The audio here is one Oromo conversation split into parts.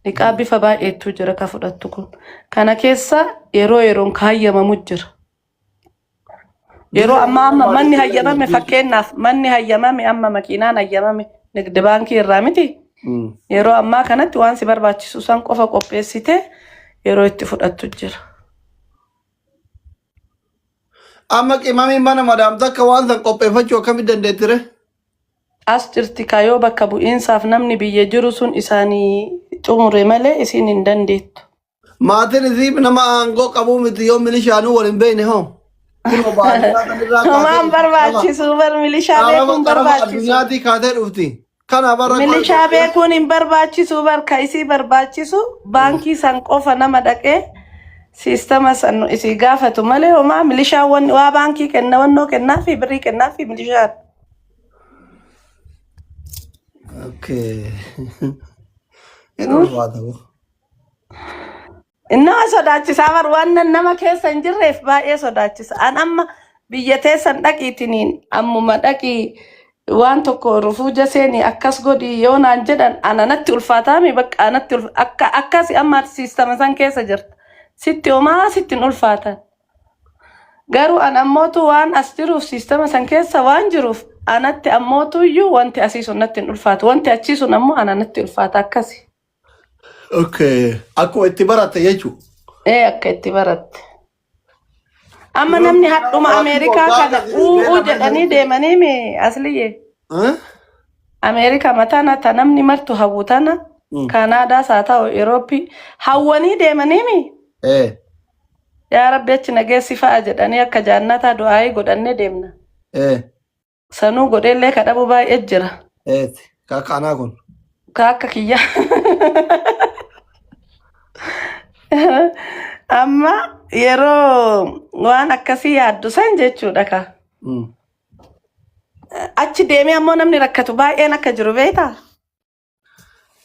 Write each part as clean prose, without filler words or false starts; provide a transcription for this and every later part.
Niqaa bifa baay'eetu jira ka fudhattu kun. Kana keessa yeroo yeroon kaayyamamu jira. Yeroo amma manni hayyamame fakkeenyaaf manni hayyamame amma makiinaan hayyamame nigdi baankii irraa miti. Yeroo ammaa kanatti waan si barbaachisu san qofa qopheessite yeroo itti fudhattu jira. Amma qimamii mana madaam takka waan san qopheeffachuu akkamitti dandeettire? As jirti kaayoo bakka bu'iinsaaf namni biyya jiru sun isaanii xumure malee isin hin dandeettu. Maatiin isii nama aangoo qabuu miti yoo milishaanuu waliin beekne hoo? Maan barbaachisu bar milishaa beekuun barbaachisu. Addunyaatii kaatee dhufti. Kana barra milishaa beekuun hin barbaachisu bar ka isii barbaachisu baankii san qofa nama dhaqee sistema san isii gaafatu malee homaa milishaawwan waa baankii kenna wannoo kennaa fi birrii kennaa fi milishaan. Okay. Eno waatabu. Inna sodaachisa bar wannan nama keessa hin jirreef baay'ee sodaachisa. An amma biyya teessan dhaqiitiniin ammuma dhaqii waan tokko rufuuja seeni akkas godhi yoo naan jedhan ananatti ulfaataami bakka anatti akkasi amma sistema san keessa jirta. Sitti homaa sittin ulfaatan. Garuu an ammootu waan as jiruuf sistema san keessa waan jiruuf anatti ammootu iyyuu wanti asii sun natti hin ulfaatu. Wanti achii sun ammoo ananatti ulfaata akkasi. Okay. Akkuma itti baratte jechuudha. Akka itti baratte. Amma namni hadhuma Ameerikaa kana jedhanii deemanii mee asliyyee. Ameerikaa mataana ta namni martu hawwutana Kanaadaas haa ta'u Eurooppii hawwanii deemanii mee. Yaa Rabbi achi nageessifa'a jedhanii akka jaannataa du'aayii godhannee deemna. Sanuu godheellee kadhabu baay'ee jira. Kaaka anaa kun. Kaaka kiyya. Amma yeroo waan akkasii yaaddu san jechuudha ka. Achi deemee ammoo namni rakkatu baay'een akka jiru beektaa?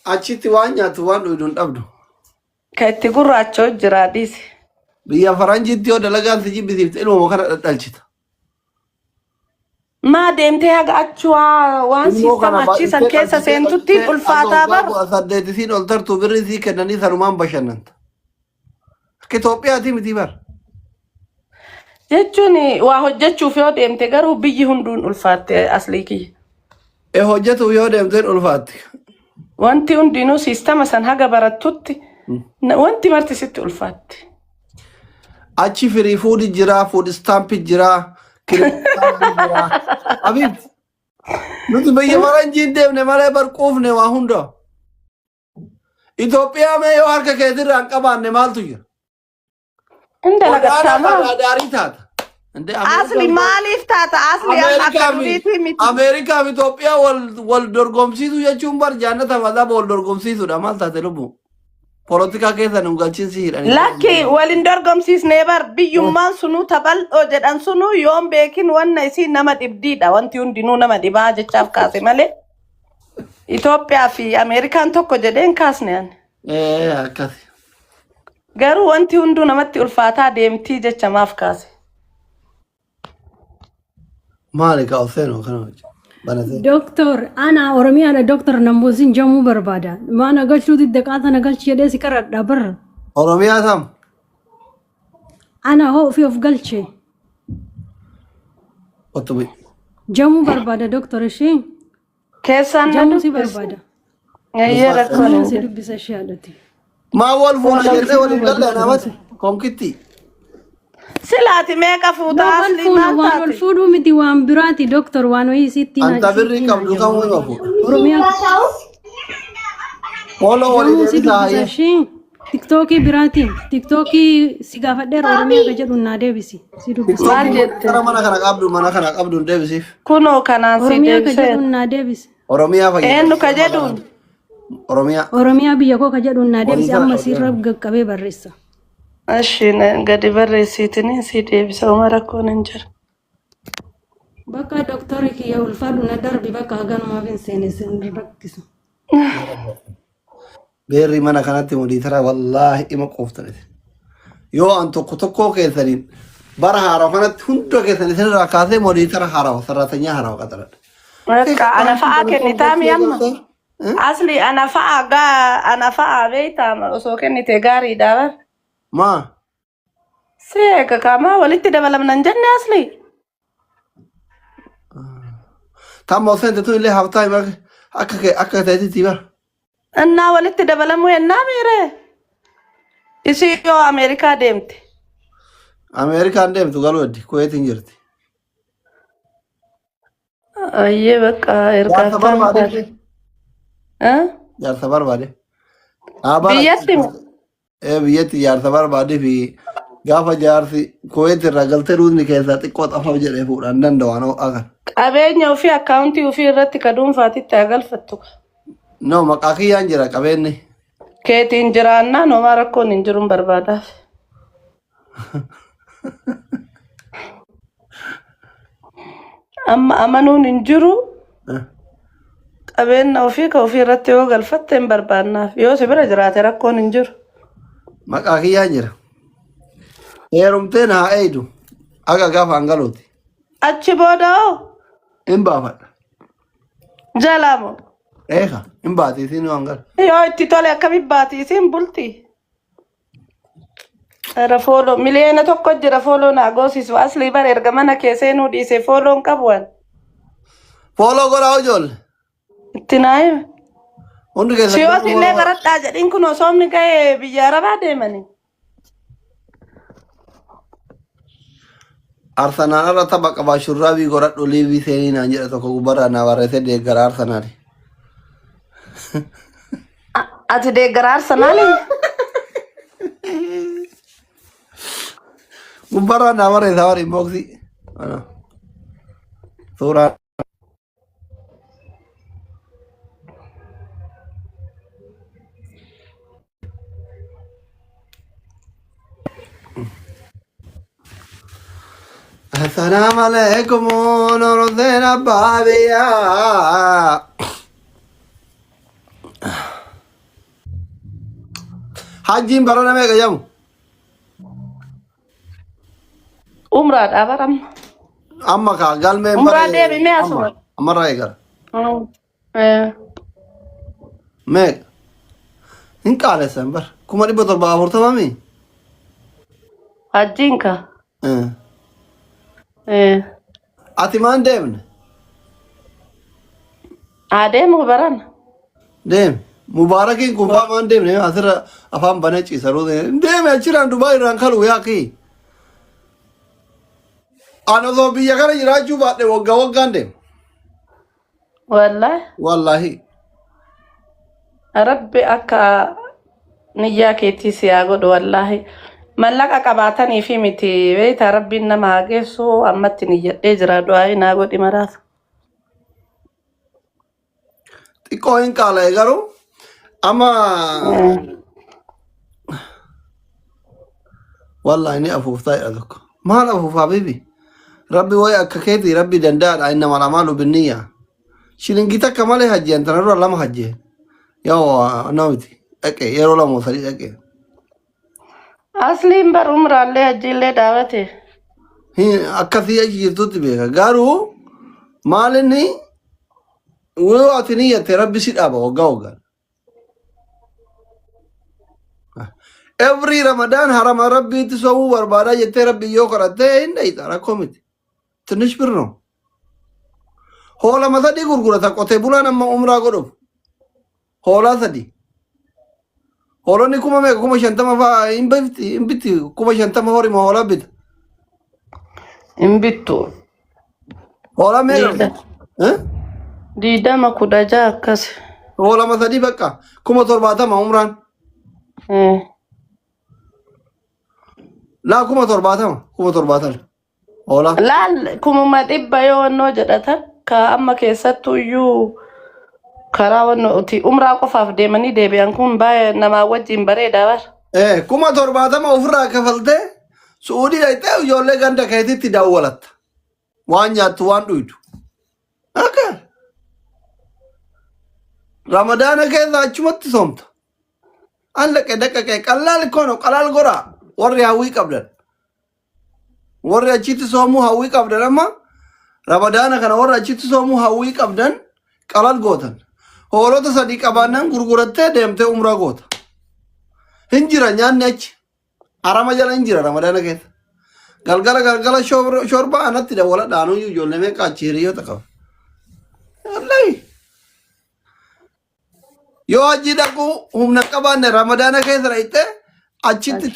Achitti waan nyaatu waan dhuyduu hin dhabdu. Ka itti gurraachoo jira dhiisi. Biyya faranjiitti yoo dalagaan si jibbisiifte ilmoo kana dhadhalchita. Maa deemtee haga achuwaa waan siistama achiisan keessa seentutti ulfaataa bara. Saddeetisiin ol tartuu birrii sii kennanii sanumaan bashannanta. Akka Itoophiyaati miti bara. Jechuun waa hojjechuuf yoo deemte garuu biyyi hunduun ulfaatte aslii kiyya. Hojjetuuf yoo deemteen ulfaatti. Wanti hundinuu siistama san haga barattutti wanti marti sitti ulfaatti. Achi firii fuudhi jira, fuudhi istaampi jira, kiristaanni jira. Abiib, nuti biyya faranjiin deemne malee barquufne waa hunda. Itoophiyaa mee yoo harka keetirraa hin qabaanne maaltu jira? Inda lagattamaa. Daarii taata. Asli maaliif taata? Asli akka duriitii miti. Ameerikaa fi Itoophiyaa wal dorgomsiisu jechuun bar jaannata mallaaba wal dorgomsiisudha. Maal taate lubbu? Polotikaa keessa nu galchiinsi hidhanii. Lakki walin dorgomsiisnee bar biyyummaan sunuu taphal'oo jedhan sunuu yoon beekin wanna isii nama dhibdiidha. Wanti hundinuu nama dhibaa jechaaf kaase malee. Itoophiyaa fi Ameerikaan tokko jedheen kaasne ani. Akkasi. Garuu wanti hunduu namatti ulfaataa deemtii jecha maaf kaase. Maali ka ofseenoo kana hojii? Doktor, ana Oromiyaadha Doktor Namboosiin jamuu barbaada. Maana galchuuti daqaata na galchi jedhee si qaradha barra. Oromiyaa tam? Ana hoo ofii of galche. Ottu bui. Jamuu barbaada Doktor ishee. Keessaan na Jamuu si barbaada. Eeyyee rakkoon. Jamuu si dubbisa ishee haadhati. Maa wal fuula jettee waliin galle namatti konkitti. Silaati meeqa fuutaa asli maal taate? Wal fuudhuu miti waan biraati Doktor waan wayii sitti na. Anta birrii qabdu kan wayii wafu. Oromiyaa. Olo waliin Jamuu si dubbisa deebisaa. ishee. Tiktokii biraati. Tiktokii si gaafadheera Oromiyaa ka jedhu naa deebisi. Si dubbisa. Maal jette? Mana kana qabdu hin deebisiif. Kunoo kanaan si Oromiyaa ka deebisee. jedhu naa deebisi. Oromiyaa fayyada. Eenyu ka jedhuun? Oromiyaa. Oromiyaa biyya koo ka jedhu naa deebisi amma sirra gaqqabee barreessa. Ashiin gadi barreessiitini si deebisa uma rakkoon hin jiru. Bakka doktorri kiyya ulfaadhu na darbi bakka haganumaaf hin seene sin rakkisu. Beerri mana kanatti modiitara wallaahi ima qooftanite. Yoo an tokko keessaniin bara haarawa kanatti hunda keessanii sanirraa kaasee modiitara haarawa sarratanyaa haarawa qaxaladha. Akka ana fa'aa kennitaa mi amma? Asli ana fa'a beektaa osoo kennite gaariidha bar. ما Seeka kama walitti dabalamnan jenne asli. تام وصلت تقول لي هافتاي ما أكا تأتي تبا Innaa walitti dabalamu yennaa miire. Isii yoo Ameerikaa deemte. أمريكا عندهم تقولوا ودي كويت إنجرتي Ayyee bakka يا سفر ergaaftaan بعدين يا سفر بعدين biyyatti إيه بيتي يا سفر بعدين في قافة جارسي كويت الرجل ترودني كذا تقوت أفهم جري فور عندنا دوانو أكن qabeenya ofii akkaawuntii ofii irratti ka dhuunfaatitti agalfattu. نو مكاكي يانجرا كابيني Keetiin jiraannaan homaa rakkoon hin jiruun barbaadaaf. Amma amanuun hin jiru qabeenya ofii ka ofii irratti yoo galfatte hin barbaannaaf. Yoo si bira jiraate rakkoon hin jiru. مكاكي يانجرا هيرمتين ها أيدو أكا قافة أنقلوتي Achi booda hoo إن بافت jalaamu. إيخا إن باتي سينو أنقل Yoo itti tole akkamitti baati isiin bulti. Rafooloo miliyoona tokko jira fooloo na agoosisu asli bara erga mana keesseenuu dhiise fooloon qabuwan. فولو قرأ أجول Itti naayime. هندو كيسا Siyoos illee baradhaa jedhin kun osoo inni ga'ee biyya arabaa deemani. أرسنال أرى تبقى باشورابي قرأت أوليفي سيني نانجر توكو برا نوارسة ديگر أرسنال Ati deeggaraa Arsenaalii? برا نوارسة وري موكسي أنا ثورة السلام عليكم نور الدين بابيا حاجين برانا ميكا جامو Umraadhaa baramma. أما كا قال مين Umraa deebimee asuma. أما رايقر Eh, ميك إن قال سنبر كما ربط البابور تمامي Hajjiinka. أتمان ديمن Adeemu baran. ديم مباركين كوفا مان ديم نه أثر أفهم بنيتشي سرود ديم أشيران دبي رانكالو ياكي أنا ذو بيجاكرا يراجو بعد وقا وقا ديم Wallahi. والله Rabbi akka niyyaa keetii si haa godhu wallahi. Mallaqa qabaatanii fi miti beektaa rabbiin nama haa geessu ammatti niyyadhee jira du'aa naa godhi maraaf. تيكو إن قال يقرو أما والله إني أفوف طيب أذوك ما أفوف حبيبي ربي ويا ككيتي ربي دندار إنما الأعمال بالنية شيلنجيتا كمال حجي أنت نروح لما حجي يا نوتي أكيد يا رولا موسري أكيد Asliin bar umraallee hajjiillee daawwate. هي أكثر شيء يرتدي بيها قالوا مالني ويعطيني يتربي سيد أبا وقاوقا every Ramadan haram ربي تسوي بربادا يتربي يوكرا تين إذا كوميت تنش برنو هولا ما تدي غرغرة تقطع بولا نما عمره غروب هولا تدي هولا نكوما ما كوما شنتا ما فا إمبتي كوما شنتا ما هوري ما هولا بيت Hin bittu. هولا ميرا Diidama kudha ja'a akkas. هولا ما تدي بكا كوما ترباتا ما عمران لا كوما ترباتا هولا Laal kumuma dhibba yoo wannoo jedhatan ka amma keessattuu iyyuu karaa wannooti umraa qofaaf deemanii deebi'an kun baay'ee namaa wajjin bareeda bar. كوما ترباتا ما أفرا كفلته سعودي أيته يولي غندا كهتي تداولت وان ياتو وان دويتو أكا رمضان كذا أجمت صمت أنا كدك كلال كونو كلال غورا وري هاوي قبل وري أجيت صومو هاوي قبل أما رمضان كان وري أجيت صومو هاوي قبل كلال غوتن hoolota sadii qabaannaan gurgurattee deemtee umraa goota. Hin jira nyaanni achi. Harama jala hin jira ramadaana keessa. Galgala shorba anatti dawwala dhaanuu ijoollee meeqa achi hiriyoota qaba. Wallahi. Yoo hajji dhaquu humna qabaanne ramadaana keessa dhaqxee achitti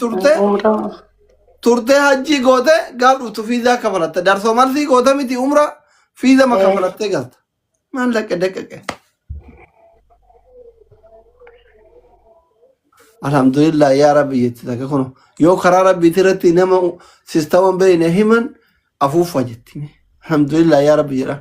turtee hajji goote gaaf dhuftu fiizaa kafalatte. Darsoo marsii goote miti umra fiiza ma kafalattee galta. Maal daqqe. Alhamdulillah yaa rabbi jetti takka kuno yoo karaa rabbiitii irratti nama sistaman beeyne himan afuuffa jetti. Alhamdulillah yaa rabbi jedha.